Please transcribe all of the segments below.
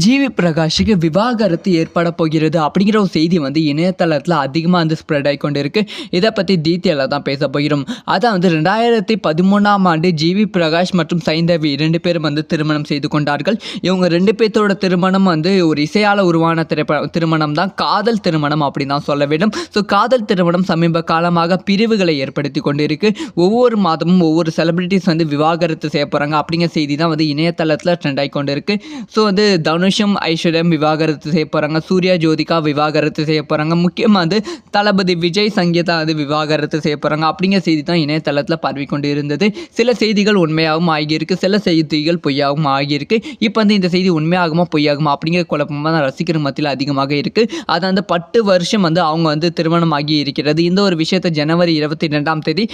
GV பிரகாஷுக்கு விவாகரத்து ஏற்பட போகிறது அப்படிங்கிற ஒரு செய்தி வந்து இணையதளத்தில் அதிகமாக வந்து ஸ்ப்ரெட் ஆகி கொண்டு இருக்கு. இதை பற்றி டீட்டெயிலாக தான் பேச போகிறோம். அதான் வந்து 2013ஆம் ஆண்டு ஜிவி பிரகாஷ் மற்றும் சைந்தவி 2 பேரும் வந்து திருமணம் செய்து கொண்டார்கள். இவங்க 2 பேர்த்தோட திருமணம் வந்து ஒரு இசையால் உருவான திருமணம் தான். காதல் திருமணம் அப்படின்னு தான் சொல்ல வேண்டும். ஸோ காதல் திருமணம் சமீப காலமாக பிரிவுகளை ஏற்படுத்தி கொண்டு இருக்கு. ஒவ்வொரு மாதமும் ஒவ்வொரு செலிபிரிட்டிஸ் வந்து விவாகரத்து செய்ய போகிறாங்க அப்படிங்கிற செய்தி தான் வந்து இணையதளத்தில் ட்ரெண்ட் ஆகி கொண்டு இருக்கு. ஸோ வந்து தனுஷும் ஐஸ்வர்யம் விவாகரத்து செய்ய போகிறாங்க. சூர்யா ஜோதிகா விவாகரத்து செய்ய போகிறாங்க. முக்கியமாக வந்து தளபதி விஜய் சங்கீதா வந்து விவாகரத்து செய்ய போகிறாங்க அப்படிங்கிற செய்தி தான் இணையதளத்தில் பரவி கொண்டு இருந்தது. சில செய்திகள் உண்மையாகவும் ஆகியிருக்கு, சில செய்திகள் பொய்யாகவும் ஆகியிருக்கு. இப்போ வந்து இந்த செய்தி உண்மையாகுமா பொய்யாகுமா அப்படிங்கிற குழப்பமாக தான் ரசிகர் மத்தியில் அதிகமாக இருக்குது. அது வந்து 10 வருஷம் வந்து அவங்க வந்து திருமணம் ஆகி இருக்கிறது. இந்த ஒரு விஷயத்தை ஜனவரி 22ஆம் தேதி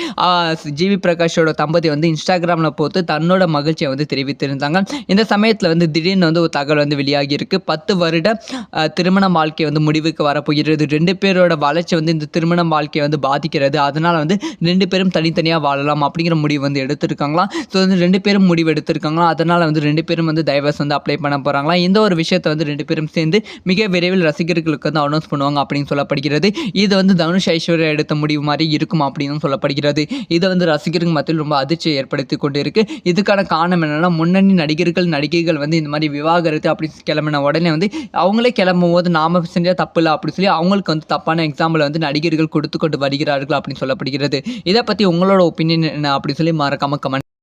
ஜிவி பிரகாஷோட தம்பதி வந்து இன்ஸ்டாகிராமில் போட்டு தன்னோட மகிழ்ச்சியை வந்து தெரிவித்திருந்தாங்க. இந்த சமயத்தில் வந்து திடீர்னு வந்து ஒரு தகவல் வந்து வெளியாகி இருக்கு. 10 வருட திருமண வாழ்க்கை வந்து முடிவுக்கு வரப்போகிறது. 2 பேரோட வளர்ச்சி வந்து இந்த திருமண வாழ்க்கையை வந்து பாதிக்கிறது. அதனால வந்து 2 பேரும் தனித்தனியாக வாழலாம் அப்படிங்கிற முடிவு வந்து எடுத்திருக்காங்களாம். ஸோ வந்து 2 பேரும் முடிவு எடுத்திருக்காங்களாம். அதனால வந்து 2 பேரும் வந்து டைவர்ஸ் வந்து அப்ளை பண்ண போறாங்களாம். இந்த ஒரு விஷயத்தை வந்து 2 பேரும் சேர்ந்து மிக விரைவில் ரசிகர்களுக்கு வந்து அனௌன்ஸ் பண்ணுவாங்க அப்படின்னு சொல்லப்படுகிறது. இது வந்து தனுஷ் ஐஸ்வர்யா எடுத்த முடிவு மாதிரி இருக்கும் அப்படின்னு சொல்லப்படுகிறது. இது வந்து ரசிகர்கள் மத்தியில் ரொம்ப அதிர்ச்சியை ஏற்படுத்தி கொண்டு இருக்கு. இதுக்கான காரணம் என்னன்னா, முன்னணி நடிகர்கள் நடிகைகள் வந்து இந்த மாதிரி விவாகரத்து அப்படி கிளம்பின உடனே வந்து அவங்களே கிளம்பும் போது நாம செஞ்சா தப்பு இல்லை அப்படி சொல்லி அவங்களுக்கு வந்து தப்பான எக்ஸாம்பிள் வந்து நடிகர்கள் கொடுத்து கொண்டு வருகிறார்கள் அப்படின்னு சொல்லப்படுகிறது. இதை பற்றி உங்களோட ஒப்பீனியன் என்ன அப்படி சொல்லி மறக்காம கமெண்ட்